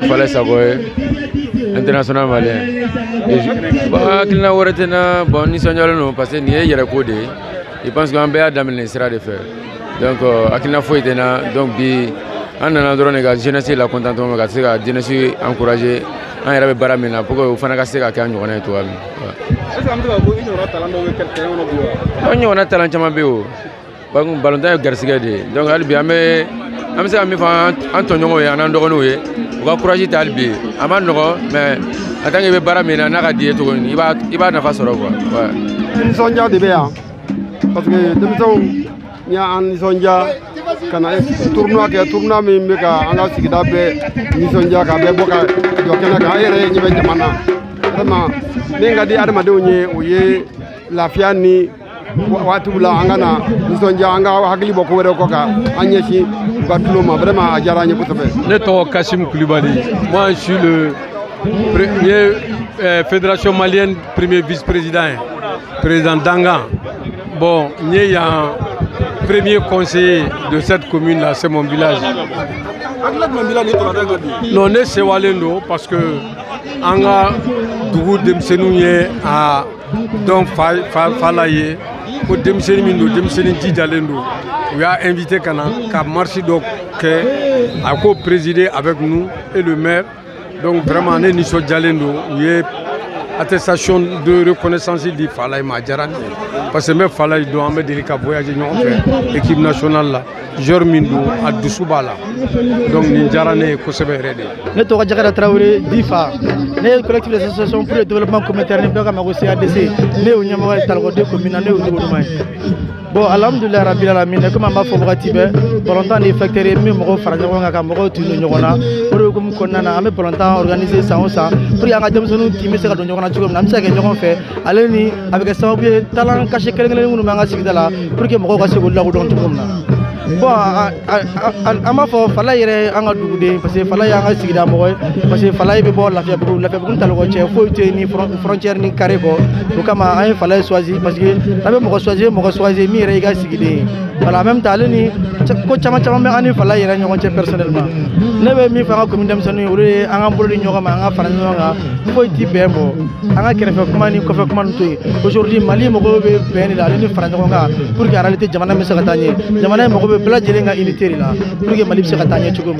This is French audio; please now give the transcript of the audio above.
Fallait savoir international malien. Bah, qu'il n'a pas été na bon ni sonjalo no parce que ni est yere codé. Je pense qu'on peut amener sera de faire. Donc qu'il n'a pas été na donc bi en allant dans les jeunesse la contentement que c'est la jeunesse encourager en yere bara mena pour que au fana ka se ka kan ñona to abi. Est-ce que am ko ino ra talando we quelqu'un on biwa. On ñona talent chama beo. Ba ngum ballon tan garsiga de. Donc ali bi amé am se am fa Antonio ye anan dogono ye. On va encourager Talbi. Avant non, mais en tant que baramena n'a pas dit tout. Il va na fa soro quoi. Ouais. Ni sonja de bien. Parce que dem taw nya an sonja kana tournoi mi meka anga sigida be ni sonja ka be boka jokena ka ere ni be jamana. Vraiment ninga di adama de onye oye lafia ni watu la angana ni sonja anga hakili boko were ko ka anyeshi Bartoloma vraiment à Jaranye Koutebe. Neto Kassim Koulibaly. Moi je suis le premier fédération malienne, premier vice-président, président d'Anga. Bon, il y a un premier conseiller de cette commune là, c'est mon village. Non, c'est Walendo parce que Anga Dougou Demsenouye a donc Falaye pour Demsenimindo, Demsenidjalendo. On a invité Kana, qui a marché donc, qui a co-présidé avec nous et le maire. Donc vraiment, on est Nisso Djalendo. Il y a attestation de reconnaissance du Falaye Madjaran. Parce que même Falaye doit me dire qu'il voyager dans l'équipe nationale là. Jormindo à Dousoubala. Donc Ninjarane est Kosebe Rede. Nous avons déjà travaillé DIFA. Nous collectif d'association pour le développement communautaire. Nous avons aussi ADC. Nous avons travaillé communes. Bon, alhamdoulilah rabbil alamin comme ma fobra tibe volontaire ni facteur mi mo faraja ko ngaka mo tunu nyogona pour ko ko nana ame volontaire organiser ça pour yanga dem sonu timi se ka do nyogona chugum nam se ke nyogon fe aleni avec ça talent caché kelengele ngunu manga sigdala pour que mo ko se ko la ko don chugum na bon ama fo fala yere anga dugude parce que fala yanga sigda mo parce que fala be bo la fe bu talo ko che fo te ni frontière ni carré ko kama ay fala choisir parce que abe mo choisir mi yere ga sigide voilà même talé ni ko chama me ani fala yere nyogon che personnellement nebe mi fa ko mi dem sanu ure anga mbolo nyoga ma anga fara nyoga fo ti bembo anga kere fe kuma ni ko fe kuma ntoy aujourd'hui Mali mo go be ben la ni fara nyoga pour que en réalité jamana me se katanye jamana mo go be bla jere nga unité la pour que Mali se katanye chugum